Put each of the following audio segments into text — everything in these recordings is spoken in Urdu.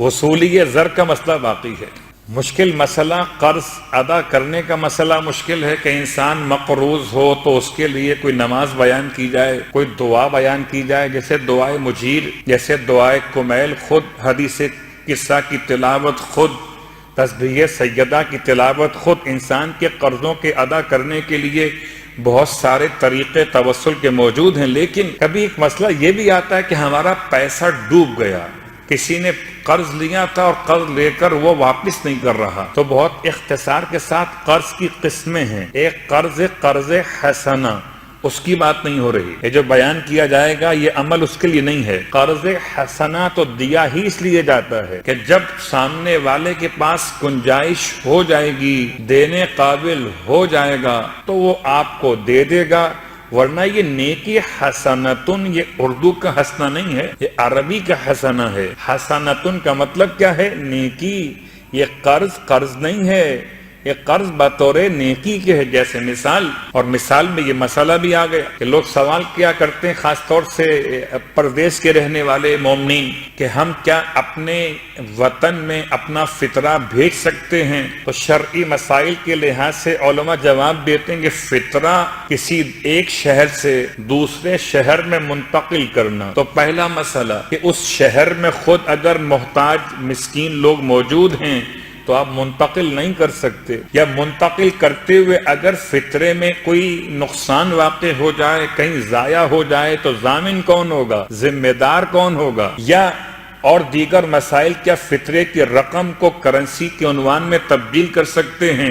وصولی زر کا مسئلہ باقی ہے۔ مشکل مسئلہ قرض ادا کرنے کا مسئلہ مشکل ہے کہ انسان مقروض ہو تو اس کے لیے کوئی نماز بیان کی جائے، کوئی دعا بیان کی جائے، جیسے دعائے مجیر، جیسے دعائے کمیل، خود حدیث قصہ کی تلاوت، خود تسبیح سیدہ کی تلاوت، خود انسان کے قرضوں کے ادا کرنے کے لیے بہت سارے طریقے توسل کے موجود ہیں۔ لیکن کبھی ایک مسئلہ یہ بھی آتا ہے کہ ہمارا پیسہ ڈوب گیا، کسی نے قرض لیا تھا اور قرض لے کر وہ واپس نہیں کر رہا، تو بہت اختصار کے ساتھ قرض کی قسمیں ہیں۔ ایک قرض حسنہ، اس کی بات نہیں ہو رہی، یہ جو بیان کیا جائے گا یہ عمل اس کے لیے نہیں ہے۔ قرض حسنہ تو دیا ہی اس لیے جاتا ہے کہ جب سامنے والے کے پاس گنجائش ہو جائے گی، دینے قابل ہو جائے گا تو وہ آپ کو دے دے گا، ورنہ یہ نیکی حسنتن یہ اردو کا حسنہ نہیں ہے، یہ عربی کا حسنہ ہے۔ حسنتن کا مطلب کیا ہے؟ نیکی۔ یہ قرض نہیں ہے، یہ قرض بطور نیکی کے ہے۔ جیسے مثال میں یہ مسئلہ بھی آ گیا کہ لوگ سوال کیا کرتے ہیں، خاص طور سے پردیس کے رہنے والے مومنین، کہ ہم کیا اپنے وطن میں اپنا فطرہ بھیج سکتے ہیں؟ تو شرعی مسائل کے لحاظ سے علماء جواب دیتے ہیں کہ فطرہ کسی ایک شہر سے دوسرے شہر میں منتقل کرنا، تو پہلا مسئلہ کہ اس شہر میں خود اگر محتاج مسکین لوگ موجود ہیں تو آپ منتقل نہیں کر سکتے، یا منتقل کرتے ہوئے اگر فطرے میں کوئی نقصان واقع ہو جائے، کہیں ضائع ہو جائے تو ضامن کون ہوگا، ذمہ دار کون ہوگا؟ یا اور دیگر مسائل، کیا فطرے کی رقم کو کرنسی کے عنوان میں تبدیل کر سکتے ہیں؟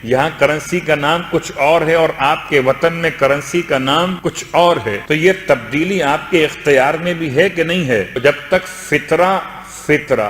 یہاں کرنسی کا نام کچھ اور ہے اور آپ کے وطن میں کرنسی کا نام کچھ اور ہے، تو یہ تبدیلی آپ کے اختیار میں بھی ہے کہ نہیں ہے؟ جب تک فطرہ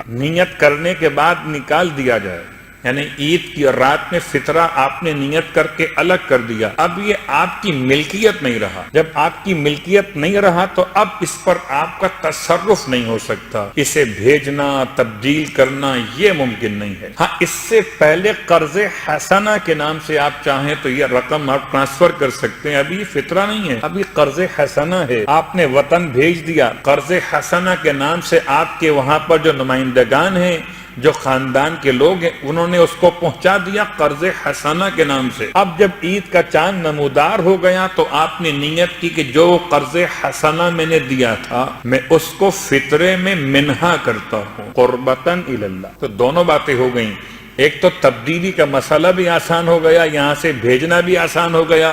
نیت کرنے کے بعد نکال دیا جائے، یعنی عید کی رات میں فطرہ آپ نے نیت کر کے الگ کر دیا، اب یہ آپ کی ملکیت نہیں رہا۔ جب آپ کی ملکیت نہیں رہا تو اب اس پر آپ کا تصرف نہیں ہو سکتا، اسے بھیجنا، تبدیل کرنا یہ ممکن نہیں ہے۔ ہاں، اس سے پہلے قرض حسنہ کے نام سے آپ چاہیں تو یہ رقم آپ ٹرانسفر کر سکتے ہیں، ابھی فطرہ نہیں ہے، ابھی قرض حسنہ ہے۔ آپ نے وطن بھیج دیا، قرض حسنہ کے نام سے آپ کے وہاں پر جو نمائندگان ہیں، جو خاندان کے لوگ ہیں، انہوں نے اس کو پہنچا دیا قرض حسنہ کے نام سے۔ اب جب عید کا چاند نمودار ہو گیا تو آپ نے نیت کی کہ جو قرض حسنہ میں نے دیا تھا میں اس کو فطرے میں منہا کرتا ہوں، قربتاً الی اللہ۔ تو دونوں باتیں ہو گئیں، ایک تو تبدیلی کا مسئلہ بھی آسان ہو گیا، یہاں سے بھیجنا بھی آسان ہو گیا،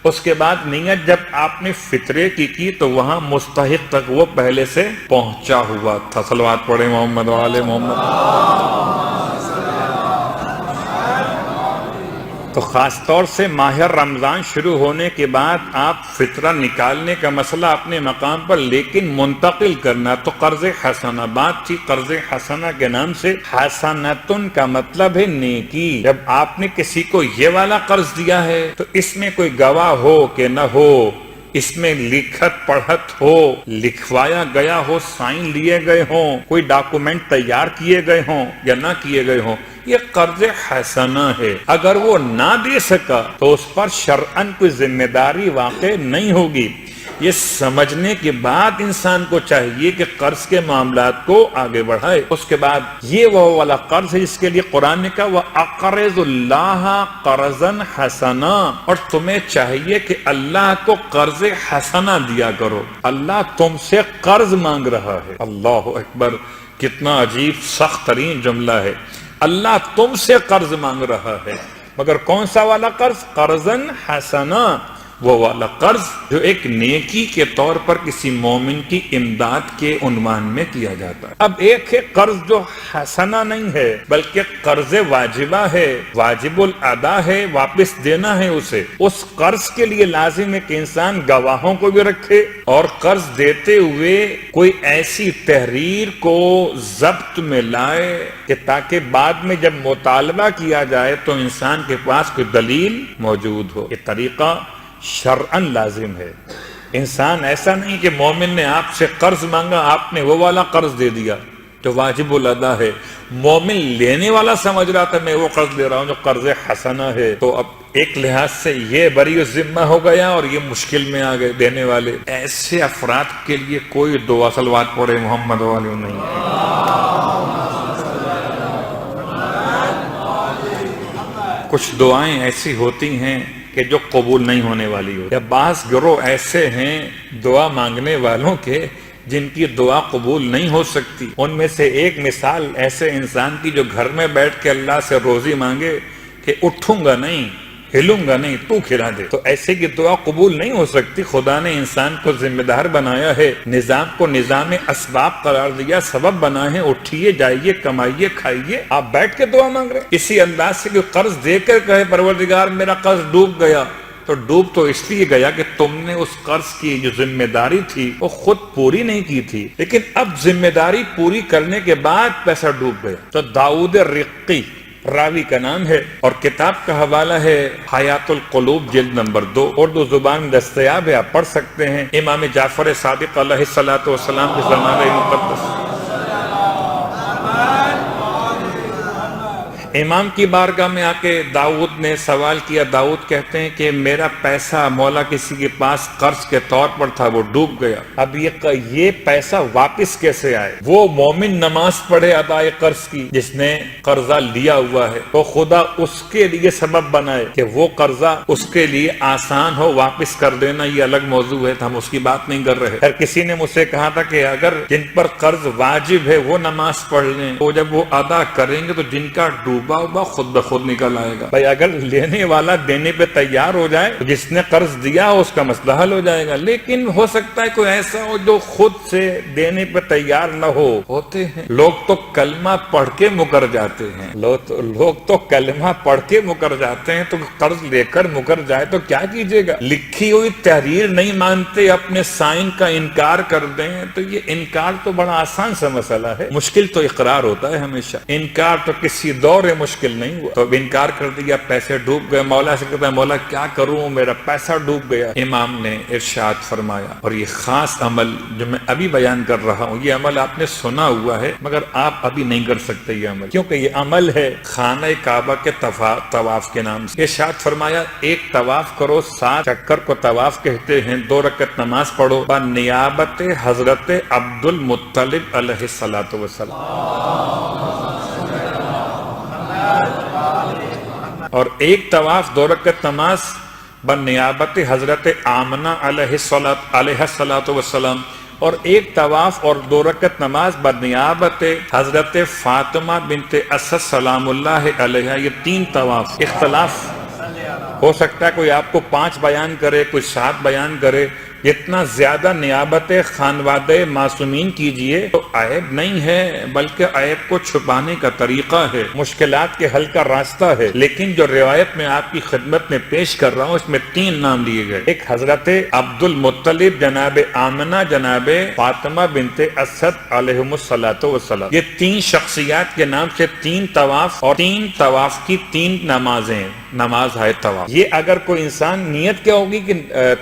اس کے بعد نیت جب آپ نے فطرے کی تو وہاں مستحق تک وہ پہلے سے پہنچا ہوا تھا۔ صلوات پڑھیں محمد وآل محمد۔ تو خاص طور سے ماہ رمضان شروع ہونے کے بعد آپ فطرہ نکالنے کا مسئلہ اپنے مقام پر، لیکن منتقل کرنا تو قرض حسنہ، بات تھی قرض حسنہ کے نام سے۔ حسنتن کا مطلب ہے نیکی۔ جب آپ نے کسی کو یہ والا قرض دیا ہے تو اس میں کوئی گواہ ہو کہ نہ ہو، اس میں لکھت پڑھت ہو، لکھوایا گیا ہو، سائن لیے گئے ہوں، کوئی ڈاکومنٹ تیار کیے گئے ہوں یا نہ کیے گئے ہوں، یہ قرض حسنہ ہے۔ اگر وہ نہ دے سکا تو اس پر شرعاً کوئی ذمہ داری واقع نہیں ہوگی۔ یہ سمجھنے کے بعد انسان کو چاہیے کہ قرض کے معاملات کو آگے بڑھائے۔ اس کے بعد یہ وہ والا قرض ہے جس کے لیے قرآن نے کہا وَأَقْرِضُ اللَّهَ قَرْضًا حَسَنًا، اور تمہیں چاہیے کہ اللہ کو قرض حسنہ دیا کرو۔ اللہ تم سے قرض مانگ رہا ہے۔ اللہ اکبر، کتنا عجیب سخت ترین جملہ ہے۔ اللہ تم سے قرض مانگ رہا ہے، مگر کون سا والا قرض؟ قرضاً حسنا، وہ والا قرض جو ایک نیکی کے طور پر کسی مومن کی امداد کے عنوان میں کیا جاتا ہے۔ اب ایک ہے قرض جو حسنہ نہیں ہے بلکہ قرض واجبہ ہے، واجب الادا ہے، واپس دینا ہے اسے۔ اس قرض کے لیے لازم ہے کہ انسان گواہوں کو بھی رکھے اور قرض دیتے ہوئے کوئی ایسی تحریر کو ضبط میں لائے کہ تاکہ بعد میں جب مطالبہ کیا جائے تو انسان کے پاس کوئی دلیل موجود ہو۔ یہ طریقہ شرعاً لازم ہے۔ انسان ایسا نہیں کہ مومن نے آپ سے قرض مانگا، آپ نے وہ والا قرض دے دیا جو واجب الادا ہے۔ مومن لینے والا سمجھ رہا تھا میں وہ قرض دے رہا ہوں جو قرض حسنہ ہے، تو اب ایک لحاظ سے یہ بری ذمہ ہو گیا اور یہ مشکل میں آ گئے دینے والے۔ ایسے افراد کے لیے کوئی دعا صلوات پڑھے محمد والی نہیں ہے۔ کچھ دعائیں ایسی ہوتی ہیں کہ جو قبول نہیں ہونے والی ہو، یا بعض گروہ ایسے ہیں دعا مانگنے والوں کے جن کی دعا قبول نہیں ہو سکتی۔ ان میں سے ایک مثال ایسے انسان کی جو گھر میں بیٹھ کے اللہ سے روزی مانگے کہ اٹھوں گا نہیں، ہلوں گا نہیں، تو کھلا دے، تو ایسے کی دعا قبول نہیں ہو سکتی۔ خدا نے انسان کو ذمہ دار بنایا ہے، نظام کو نظام اسباب قرار دیا، سبب بنائے ہیں، اٹھیے جائیے کمائیے کھائیے، آپ بیٹھ کے دعا مانگ رہے ہیں۔ اسی انداز سے کوئی قرض دے کر کہے پروردگار میرا قرض ڈوب گیا، تو ڈوب تو اس لیے گیا کہ تم نے اس قرض کی جو ذمہ داری تھی وہ خود پوری نہیں کی تھی، لیکن اب ذمہ داری پوری کرنے کے بعد پیسہ ڈوب گیا۔ تو داؤد رقی راوی کا نام ہے، اور کتاب کا حوالہ ہے حیات القلوب جلد نمبر 2، اردو زبان میں دستیاب ہے، آپ پڑھ سکتے ہیں۔ امام جعفر صادق علیہ الصلوۃ والسلام کے زمانہ مقدس امام کی بارگاہ میں آ کے داؤد نے سوال کیا۔ داؤد کہتے ہیں کہ میرا پیسہ مولا کسی کے پاس قرض کے طور پر تھا، وہ ڈوب گیا، اب یہ پیسہ واپس کیسے آئے؟ وہ مومن نماز پڑھے ادائے قرض کی جس نے قرضہ لیا ہوا ہے، تو خدا اس کے لیے سبب بنائے کہ وہ قرضہ اس کے لیے آسان ہو واپس کر دینا، یہ الگ موضوع ہے، ہم اس کی بات نہیں کر رہے۔ کسی نے مجھ سے کہا تھا کہ اگر جن پر قرض واجب ہے وہ نماز پڑھ لیں، تو جب وہ ادا کریں گے تو جن کا ڈوبا ہوا خود بخود نکل آئے گا۔ بھائی اگر لینے والا دینے پہ تیار ہو جائے تو جس نے قرض دیا اس کا مسئلہ حل ہو جائے گا، لیکن ہو سکتا ہے کوئی ایسا ہو جو خود سے دینے پہ تیار نہ ہو۔ ہوتے ہیں لوگ تو کلمہ پڑھ کے مکر جاتے ہیں، لوگ تو کلمہ پڑھ کے مکر جاتے ہیں، تو قرض لے کر مکر جائے تو کیا کیجیے گا؟ لکھی ہوئی تحریر نہیں مانتے، اپنے سائن کا انکار کر دیں، تو یہ انکار تو بڑا آسان سا مسئلہ ہے، مشکل تو اقرار ہوتا ہے ہمیشہ۔ انکار تو کسی دور مشکل نہیں ہوا، تو اب انکار کر دیا، پیسے ڈوب گئے، مولا سے کہتا ہے مولا کیا کروں، میرا پیسہ ڈوب گیا۔ امام نے ارشاد فرمایا، اور یہ خاص عمل جو میں ابھی بیان کر رہا ہوں، یہ عمل آپ نے سنا ہوا ہے مگر آپ ابھی نہیں کر سکتے یہ عمل، کیونکہ یہ عمل ہے خانہ کعبہ کے طواف کے نام سے۔ ارشاد فرمایا ایک طواف کرو، 7 چکر کو طواف کہتے ہیں، 2 رکعت نماز پڑھو بنیابت حضرت عبد المطلب علیہ الصلوۃ والسلام، اور ایک طواف 2 رکعت نماز بنیابت حضرت آمنہ علیہ الصلوۃ والسلام، اور ایک طواف اور 2 رکعت نماز بنیابت حضرت فاطمہ بنت اسد سلام اللہ علیہ۔ یہ 3 طواف اختلاف ہو سکتا ہے، کوئی آپ کو 5 بیان کرے، کوئی 7 بیان کرے، جتنا زیادہ نیابت خانوادہ معصومین کیجئے تو عیب نہیں ہے، بلکہ عیب کو چھپانے کا طریقہ ہے، مشکلات کے حل کا راستہ ہے۔ لیکن جو روایت میں آپ کی خدمت میں پیش کر رہا ہوں اس میں 3 نام لیے گئے، ایک حضرت عبد المطلب، جناب آمنہ، جناب فاطمہ بنت اسد علیہم الصلوۃ والسلام، یہ 3 شخصیات کے نام سے 3 طواف اور 3 طواف کی 3 نمازیں، نماز ہے طواف۔ یہ اگر کوئی انسان نیت کیا ہوگی کہ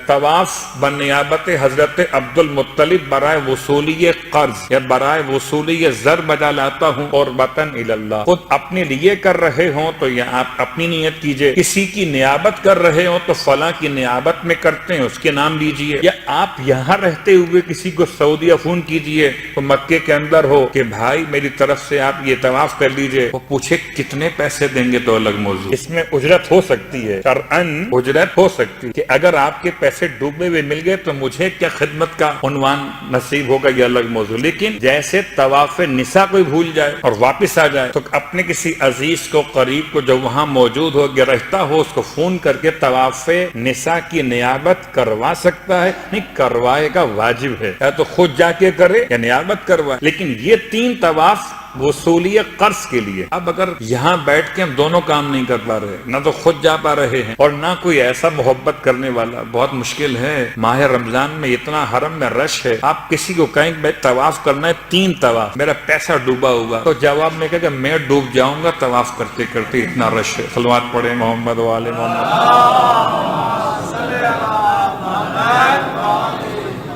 طواف بنیابت حضرت عبد المطلب برائے وصولی قرض یا برائے وصولی زر بجا لاتا ہوں اور وطن اللہ، خود اپنے لیے کر رہے ہوں تو یہ آپ اپنی نیت کیجئے، کسی کی نیابت کر رہے ہوں تو فلاں کی نیابت میں کرتے ہیں اس کے نام لیجئے، یا آپ یہاں رہتے ہوئے کسی کو سعودیہ فون کیجئے تو مکے کے اندر ہو کہ بھائی میری طرف سے آپ یہ طواف کر لیجئے، وہ پوچھے کتنے پیسے دیں گے تو الگ موضوع، اس میں اجرت ہو سکتی ہے، شرعاً اجرت ہو سکتی ہے کہ اگر آپ کے پیسے ڈوبے ہوئے مل گئے تو مجھے کیا خدمت کا عنوان نصیب ہوگا، یہ الگ موضوع۔ لیکن جیسے طواف نساء کوئی بھول جائے اور واپس آ جائے تو اپنے کسی عزیز کو، قریب کو جو وہاں موجود ہو یا رہتا ہو اس کو فون کر کے طواف نساء کی نیابت کروا سکتا ہے، نہیں کروائے گا، واجب ہے، یا تو خود جا کے کرے یا نیابت کروائے۔ لیکن یہ 3 طواف وصولی قرض کے لیے، اب اگر یہاں بیٹھ کے ہم دونوں کام نہیں کر پا رہے، نہ تو خود جا پا رہے ہیں اور نہ کوئی ایسا محبت کرنے والا، بہت مشکل ہے۔ ماہ رمضان میں اتنا حرم میں رش ہے، آپ کسی کو کہیں کہ طواف کرنا ہے 3 طواف، میرا پیسہ ڈوبا ہوگا، تو جواب میں کہا کہ میں ڈوب جاؤں گا طواف کرتے کرتے، اتنا رش ہے۔ صلوات پڑھیں محمد وآل محمد۔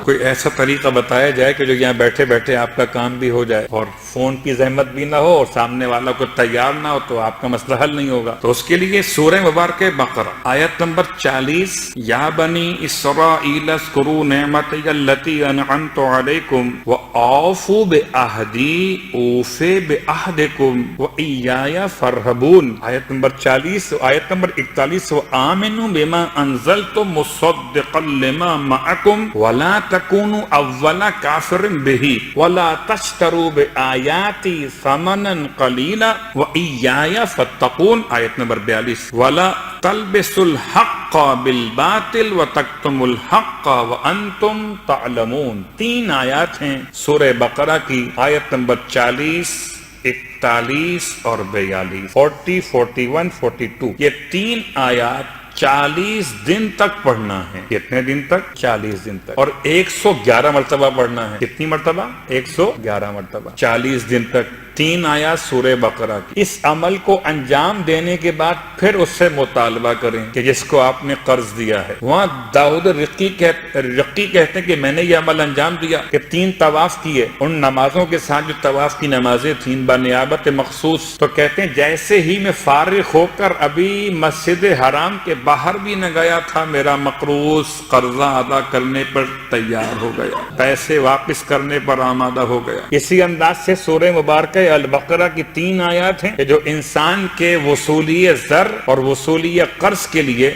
کوئی ایسا طریقہ بتایا جائے کہ جو یہاں بیٹھے بیٹھے آپ کا کام بھی ہو جائے اور فون کی زحمت بھی نہ ہو اور سامنے والا کو تیار نہ ہو تو آپ کا مسئلہ حل نہیں ہوگا. تو اس کے لیے سورہ مبارکہ بقرہ آیت نمبر 40 یا بنی اسرائیل اذکروا نعمتی التی انعمت علیکم وآوفوا بعہدی اوف بعہدکم وإیایا فرہبون. آیت نمبر 40 آیت نمبر 41 وآمنوا بما انزلت مصدقا لما معکم ولا تکونوا اول کافر بہ ولا تشتروا بآیاتی ثمنا قلیلا وإیایا فاتقون. آیت نمبر 42 ولا تلبسوا الحق بالباطل وتکتموا الحق وانتم تعلمون. 3 آیات ہیں سورہ بقرہ کی، آیت نمبر 40، 41 اور 42، 40، 41، 42. یہ 3 آیات 40 دن تک پڑھنا ہے. کتنے دن تک؟ 40 دن تک. اور 111 مرتبہ پڑھنا ہے. کتنی مرتبہ؟ 111 مرتبہ 40 دن تک. 3 آیات سورہ بقرہ کی. اس عمل کو انجام دینے کے بعد پھر اس سے مطالبہ کریں کہ جس کو آپ نے قرض دیا ہے. وہاں داؤد رقی کہتے ہیں کہ میں نے یہ عمل انجام دیا کہ 3 طواف کیے، ان نمازوں کے ساتھ جو طواف کی نمازیں تھیں بنیابت مخصوص. تو کہتے ہیں جیسے ہی میں فارغ ہو کر ابھی مسجد حرام کے باہر بھی نہ گیا تھا، میرا مقروض قرضہ ادا کرنے پر تیار ہو گیا، پیسے واپس کرنے پر آمادہ ہو گیا. اسی انداز سے سورہ مبارکہ البقرہ کی 3 آیات ہیں کہ جو انسان کے وصولی زر اور وصولی قرض کے لیے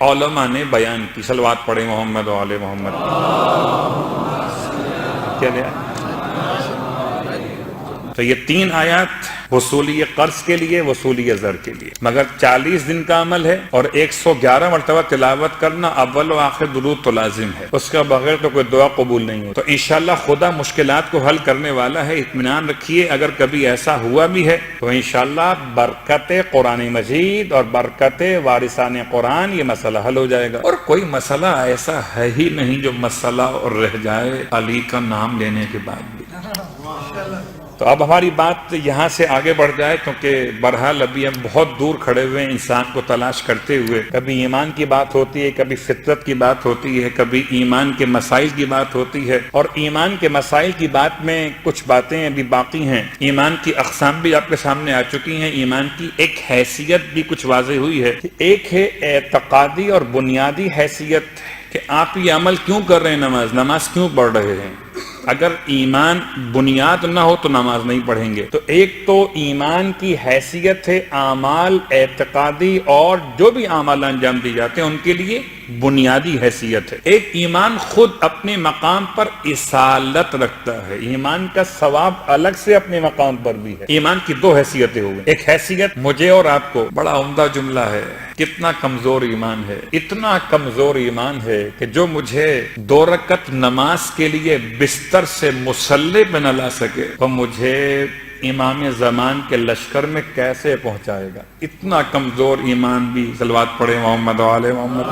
علماء نے بیان کی. صلوات پڑھیں محمد و آل محمد. کیا لیا؟ تو یہ 3 آیات وصولی قرض کے لیے، وصولی زر کے لیے. مگر 40 دن کا عمل ہے اور 111 مرتبہ تلاوت کرنا اول و آخر درود تو لازم ہے. اس کے بغیر تو کوئی دعا قبول نہیں ہو. تو انشاءاللہ خدا مشکلات کو حل کرنے والا ہے، اطمینان رکھیے. اگر کبھی ایسا ہوا بھی ہے تو انشاءاللہ برکت قرآن مجید اور برکت وارثان قرآن یہ مسئلہ حل ہو جائے گا. اور کوئی مسئلہ ایسا ہے ہی نہیں جو مسئلہ اور رہ جائے علی کا نام لینے کے بعد بھی. تو اب ہماری بات یہاں سے آگے بڑھ جائے، کیونکہ بہرحال ابھی ہم بہت دور کھڑے ہوئے انسان کو تلاش کرتے ہوئے. کبھی ایمان کی بات ہوتی ہے، کبھی فطرت کی بات ہوتی ہے، کبھی ایمان کے مسائل کی بات ہوتی ہے. اور ایمان کے مسائل کی بات میں کچھ باتیں ابھی باقی ہیں. ایمان کی اقسام بھی آپ کے سامنے آ چکی ہیں. ایمان کی ایک حیثیت بھی کچھ واضح ہوئی ہے. ایک ہے اعتقادی اور بنیادی حیثیت کہ آپ یہ عمل کیوں کر رہے ہیں، نماز کیوں پڑھ رہے ہیں. اگر ایمان بنیاد نہ ہو تو نماز نہیں پڑھیں گے. تو ایک تو ایمان کی حیثیت ہے اعمال اعتقادی اور جو بھی اعمال انجام دی جاتے ہیں ان کے لیے بنیادی حیثیت ہے. ایک ایمان خود اپنے مقام پر اصالت رکھتا ہے. ایمان کا ثواب الگ سے اپنے مقام پر بھی ہے. ایمان کی 2 حیثیتیں ہوئیں. ایک حیثیت مجھے اور آپ کو، بڑا عمدہ جملہ ہے، کتنا کمزور ایمان ہے. اتنا کمزور ایمان ہے کہ جو مجھے 2 رکعت نماز کے لیے بستر سے مصلی پہ نہ لا سکے تو مجھے امام زمان کے لشکر میں کیسے پہنچائے گا. اتنا کمزور ایمان بھی. صلوات پڑھیں محمد و آل محمد.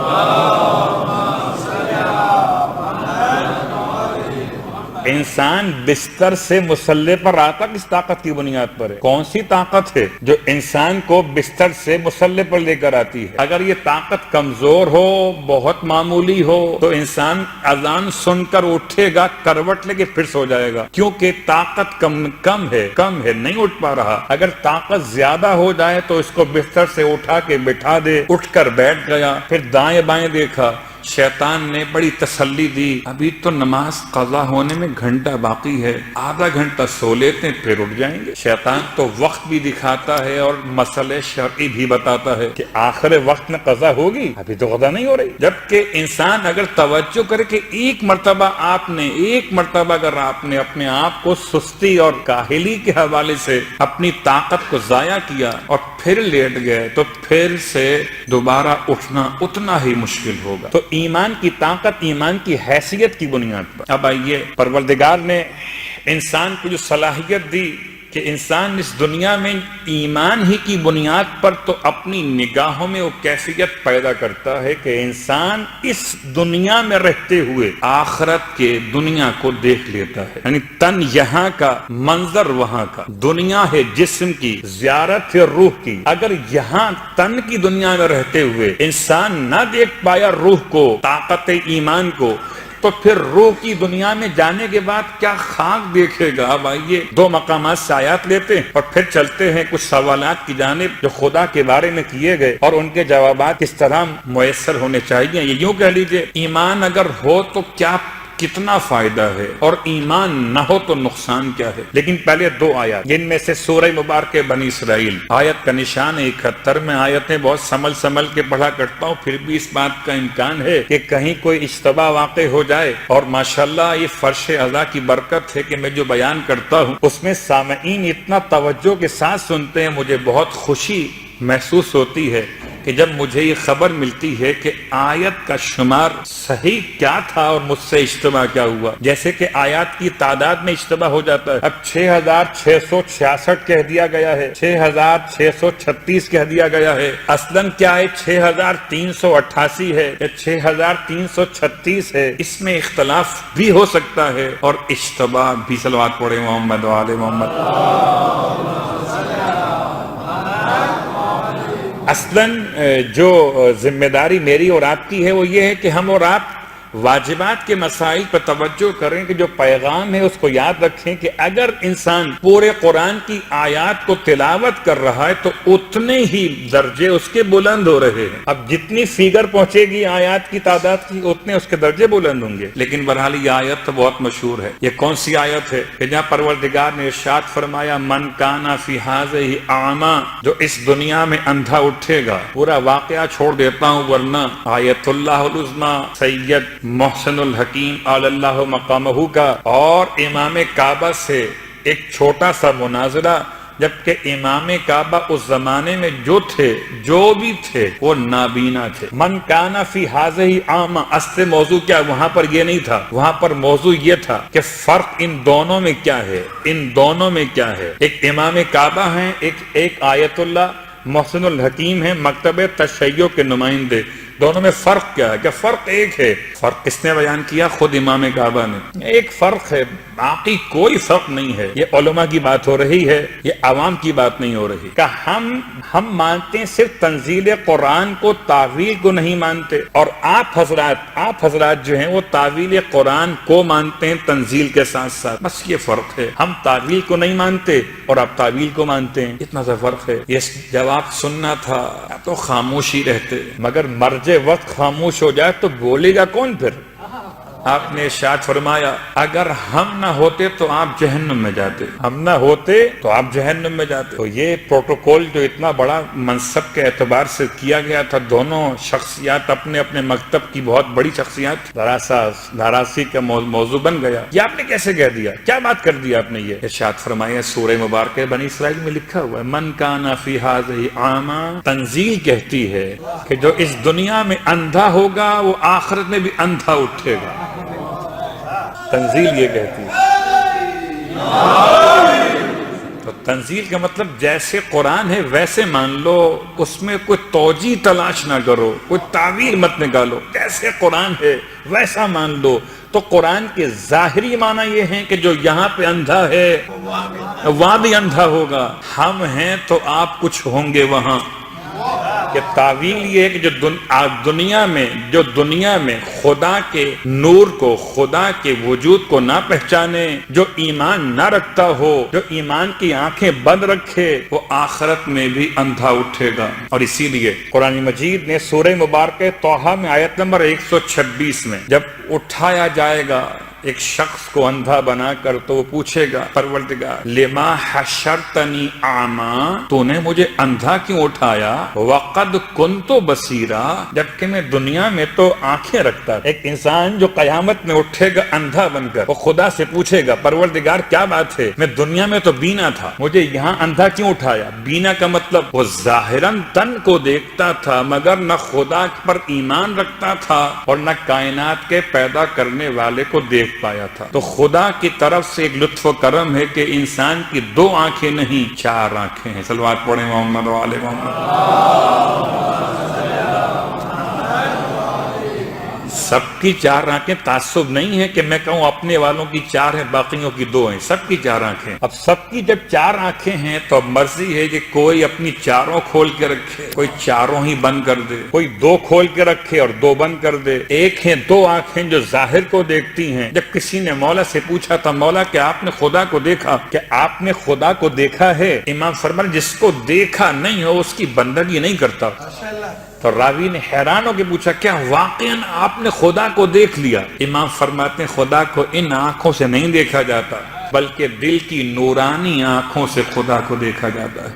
انسان بستر سے مصلی پر آتا کس طاقت کی بنیاد پر ہے؟ کون سی طاقت ہے جو انسان کو بستر سے مصلی پر لے کر آتی ہے؟ اگر یہ طاقت کمزور ہو، بہت معمولی ہو، تو انسان اذان سن کر اٹھے گا، کروٹ لے کے پھر سو جائے گا، کیونکہ طاقت کم ہے، نہیں اٹھ پا رہا. اگر طاقت زیادہ ہو جائے تو اس کو بستر سے اٹھا کے بٹھا دے، اٹھ کر بیٹھ گیا، پھر دائیں بائیں دیکھا، شیطان نے بڑی تسلی دی، ابھی تو نماز قضا ہونے میں گھنٹہ باقی ہے، آدھا گھنٹہ سو لیتے ہیں پھر اٹھ جائیں گے. شیطان تو وقت بھی دکھاتا ہے اور مسئلے شرعی بھی بتاتا ہے کہ آخر وقت میں قضا ہوگی، ابھی تو قضا نہیں ہو رہی. جبکہ انسان اگر توجہ کرے کہ ایک مرتبہ اگر آپ نے اپنے آپ کو سستی اور کاہلی کے حوالے سے اپنی طاقت کو ضائع کیا اور پھر لیٹ گئے تو پھر سے دوبارہ اٹھنا اتنا ہی مشکل ہوگا. تو ایمان کی طاقت ایمان کی حیثیت کی بنیاد پر. اب آئیے، پروردگار نے انسان کو جو صلاحیت دی کہ انسان اس دنیا میں ایمان ہی کی بنیاد پر تو اپنی نگاہوں میں وہ کیفیت پیدا کرتا ہے کہ انسان اس دنیا میں رہتے ہوئے آخرت کے دنیا کو دیکھ لیتا ہے. یعنی تن یہاں کا، منظر وہاں کا. دنیا ہے جسم کی، زیارت ہے روح کی. اگر یہاں تن کی دنیا میں رہتے ہوئے انسان نہ دیکھ پایا روح کو، طاقت ایمان کو، تو پھر روح کی دنیا میں جانے کے بعد کیا خاک دیکھے گا؟ اب آئیے دو مقامات سے آیات لیتے ہیں اور پھر چلتے ہیں کچھ سوالات کی جانب جو خدا کے بارے میں کیے گئے اور ان کے جوابات کس طرح میسر ہونے چاہیے۔ یہ یوں کہہ لیجئے ایمان اگر ہو تو کیا کتنا فائدہ ہے، اور ایمان نہ ہو تو نقصان کیا ہے۔ لیکن پہلے دو آیات، جن میں سے سورہ مبارک بنی اسرائیل آیت کا نشان ہے 71 میں آیتیں بہت سنبھل کے پڑھا کرتا ہوں، پھر بھی اس بات کا امکان ہے کہ کہیں کوئی اشتباہ واقع ہو جائے، اور ماشاءاللہ یہ فرش اعلیٰ کی برکت ہے کہ میں جو بیان کرتا ہوں اس میں سامعین اتنا توجہ کے ساتھ سنتے ہیں، مجھے بہت خوشی محسوس ہوتی ہے کہ جب مجھے یہ خبر ملتی ہے کہ آیت کا شمار صحیح کیا تھا اور مجھ سے اشتباہ کیا ہوا۔ جیسے کہ آیات کی تعداد میں اشتباہ ہو جاتا ہے، اب 6666 کہہ دیا گیا ہے، 6636 کہہ دیا گیا ہے، اصلاً کیا ہے 6388 ہے یا 6336 ہے، اس میں اختلاف بھی ہو سکتا ہے اور اشتباہ بھی۔ صلوات پڑھے محمد و آل محمد۔ اصلاً جو ذمہ داری میری اور آپ کی ہے وہ یہ ہے کہ ہم اور آپ واجبات کے مسائل پر توجہ کریں، کہ جو پیغام ہے اس کو یاد رکھیں کہ اگر انسان پورے قرآن کی آیات کو تلاوت کر رہا ہے تو اتنے ہی درجے اس کے بلند ہو رہے ہیں۔ اب جتنی فیگر پہنچے گی آیات کی تعداد کی اتنے اس کے درجے بلند ہوں گے۔ لیکن بہرحال یہ آیت تو بہت مشہور ہے۔ یہ کون سی آیت ہے کہ جہاں پروردگار نے ارشاد فرمایا من کانا فی ھذہ اعمی، جو اس دنیا میں اندھا اٹھے گا۔ پورا واقعہ چھوڑ دیتا ہوں ورنہ آیت اللہ العظمی سید محسن الحکیم علی اللہ مقامہ کا اور امام کعبہ سے ایک چھوٹا سا مناظرہ، جبکہ امام کعبہ اس زمانے میں جو بھی تھے وہ نابینا تھے۔ من کانا فی ھذہ اعمی، اصل موضوع کیا وہاں پر یہ نہیں تھا، وہاں پر موضوع یہ تھا کہ فرق ان دونوں میں کیا ہے، ان دونوں میں کیا ہے۔ ایک امام کعبہ ہیں، ایک آیت اللہ محسن الحکیم ہیں، مکتب تشیع کے نمائندے، دونوں میں فرق کیا ہے؟ کہ فرق ایک ہے۔ فرق کس نے بیان کیا؟ خود امام کعبہ نے۔ ایک فرق ہے، باقی کوئی فرق نہیں ہے۔ یہ علماء کی بات ہو رہی ہے، یہ عوام کی بات نہیں ہو رہی۔ کہ ہم مانتے ہیں صرف تنزیل قرآن کو، تعویل کو نہیں مانتے، اور آپ حضرات جو ہیں وہ تعویل قرآن کو مانتے ہیں تنزیل کے ساتھ ساتھ، بس یہ فرق ہے۔ ہم تعویل کو نہیں مانتے اور آپ تعویل کو مانتے ہیں، اتنا سا فرق ہے۔ یہ جواب سننا تھا تو خاموشی رہتے، مگر مرجع وقت خاموش ہو جائے تو بولے گا کون پھر؟ آپ نے ارشاد فرمایا اگر ہم نہ ہوتے تو آپ جہنم میں جاتے، ہم نہ ہوتے تو آپ جہنم میں جاتے۔ تو یہ پروٹوکول جو اتنا بڑا منصب کے اعتبار سے کیا گیا تھا، دونوں شخصیات اپنے اپنے مکتب کی بہت بڑی شخصیات، دراسی کا موضوع بن گیا۔ یہ آپ نے کیسے کہہ دیا؟ کیا بات کر دیا آپ نے؟ یہ ارشاد فرمایا سورہ مبارکہ بنی اسرائیل میں لکھا ہوا ہے من کان فی ھذہ اعمی، تنزیل کہتی ہے کہ جو اس دنیا میں اندھا ہوگا وہ آخرت میں بھی اندھا اٹھے گا۔ تنزیل یہ کہتی ہے۔ تو تنزیل کا مطلب جیسے قرآن ہے ویسے مان لو، اس میں کوئی توجیہ تلاش نہ کرو، کوئی تعویل مت نکالو، جیسے قرآن ہے ویسا مان لو۔ تو قرآن کے ظاہری معنی یہ ہیں کہ جو یہاں پہ اندھا ہے وہاں بھی اندھا ہوگا، ہم ہیں تو آپ کچھ ہوں گے وہاں۔ کہ تعویل یہ ہے کہ جو دنیا میں خدا کے نور کو، خدا کے وجود کو نہ پہچانے، جو ایمان نہ رکھتا ہو، جو ایمان کی آنکھیں بند رکھے، وہ آخرت میں بھی اندھا اٹھے گا۔ اور اسی لیے قرآن مجید نے سورہ مبارکہ طٰہٰ میں آیت نمبر 126 میں جب اٹھایا جائے گا ایک شخص کو اندھا بنا کر تو وہ پوچھے گا پروردگار لما حشرتنی اعمی، تو نے مجھے اندھا کیوں اٹھایا؟ وقد کنت بصیرا، جبکہ میں دنیا میں تو آنکھیں رکھتا تھا۔ ایک انسان جو قیامت میں اٹھے گا اندھا بن کر، وہ خدا سے پوچھے گا پروردگار کیا بات ہے، میں دنیا میں تو بینا تھا، مجھے یہاں اندھا کیوں اٹھایا؟ بینا کا مطلب وہ ظاہراً تن کو دیکھتا تھا مگر نہ خدا پر ایمان رکھتا تھا اور نہ کائنات کے پیدا کرنے والے کو دیکھ پایا تھا۔ تو خدا کی طرف سے ایک لطف و کرم ہے کہ انسان کی 2 آنکھیں نہیں 4 آنکھیں ہیں۔ صلوات پڑھیں محمد و آل محمد۔ سب کی 4 آنکھیں تعصب نہیں ہے کہ میں کہوں اپنے والوں کی 4 ہیں باقیوں کی 2 ہیں، سب کی 4 آنکھیں۔ اب سب کی جب 4 آنکھیں ہیں تو اب مرضی ہے کہ کوئی اپنی 4 کھول کے رکھے، کوئی 4 ہی بند کر دے، کوئی 2 کھول کے رکھے اور 2 بند کر دے۔ ایک ہیں 2 آنکھیں جو ظاہر کو دیکھتی ہیں۔ جب کسی نے مولا سے پوچھا تھا مولا کہ آپ نے خدا کو دیکھا، کہ آپ نے خدا کو دیکھا ہے؟ امام فرمایا جس کو دیکھا نہیں ہو اس کی بندگی نہیں کرتا۔ تو راوی نے حیران ہو کے پوچھا کیا واقعاً آپ نے خدا کو دیکھ لیا؟ امام فرماتے ہیں خدا کو ان آنکھوں سے نہیں دیکھا جاتا بلکہ دل کی نورانی آنکھوں سے خدا کو دیکھا جاتا ہے۔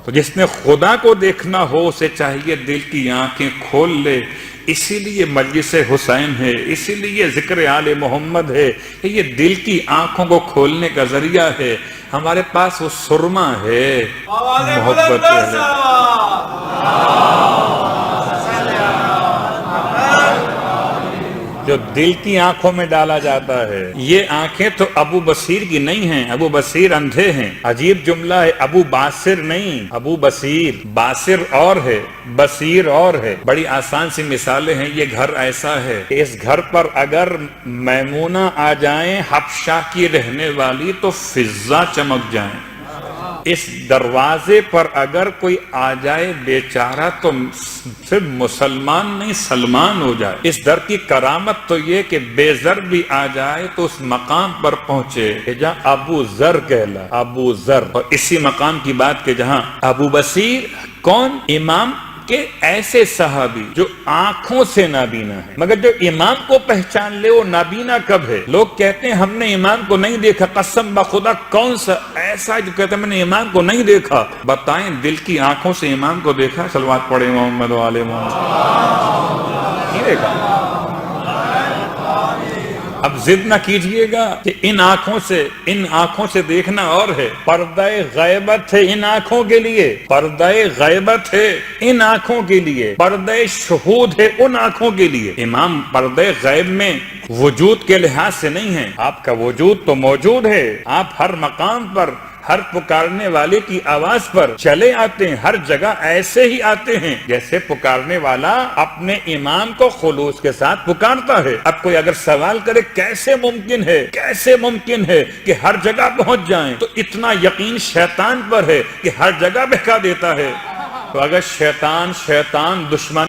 تو جس نے خدا کو دیکھنا ہو اسے چاہیے دل کی آنکھیں کھول لے۔ اسی لیے مجلس حسین ہے، اسی لیے ذکر آل محمد ہے کہ یہ دل کی آنکھوں کو کھولنے کا ذریعہ ہے۔ ہمارے پاس وہ سرما ہے محبت ہے، جو دل کی آنکھوں میں ڈالا جاتا ہے۔ یہ آنکھیں تو ابو بصیر کی نہیں ہیں، ابو بصیر اندھے ہیں۔ عجیب جملہ ہے، ابو باصر نہیں، ابو بصیر۔ باصر اور ہے، بصیر اور ہے۔ بڑی آسان سی مثالیں ہیں۔ یہ گھر ایسا ہے کہ اس گھر پر اگر میمونہ آ جائیں حبشہ کی رہنے والی تو فضا چمک جائیں۔ اس دروازے پر اگر کوئی آ جائے بیچارہ تو صرف مسلمان نہیں سلمان ہو جائے۔ اس در کی کرامت تو یہ کہ بے زر بھی آ جائے تو اس مقام پر پہنچے کہ جہاں ابو ذر کہلا، ابو ذر۔ اور اسی مقام کی بات کہ جہاں ابو بصیر کون؟ امام کہ ایسے صحابی جو آنکھوں سے نابینا ہے، مگر جو امام کو پہچان لے وہ نابینا کب ہے؟ لوگ کہتے ہیں ہم نے امام کو نہیں دیکھا، قسم بخدا کون سا ایسا جو کہتا ہے میں نے امام کو نہیں دیکھا؟ بتائیں دل کی آنکھوں سے امام کو دیکھا؟ صلوات پڑھے محمد و آل محمد، نہیں دیکھا۔ اب ضد نہ کیجئے گا کہ ان آنکھوں سے دیکھنا اور ہے۔ پردہ غیبت ہے ان آنکھوں کے لیے، پردہ غیبت ہے ان آنکھوں کے لیے، پردہ شہود ہے ان آنکھوں کے لیے۔ امام پردہ غیب میں وجود کے لحاظ سے نہیں ہے، آپ کا وجود تو موجود ہے، آپ ہر مقام پر ہر پکارنے والے کی آواز پر چلے آتے ہیں، ہر جگہ ایسے ہی آتے ہیں جیسے پکارنے والا اپنے امام کو خلوص کے ساتھ پکارتا ہے۔ اب کوئی اگر سوال کرے کیسے ممکن ہے کہ ہر جگہ پہنچ جائیں، تو اتنا یقین شیطان پر ہے کہ ہر جگہ بہکا دیتا ہے۔ تو اگر شیطان دشمن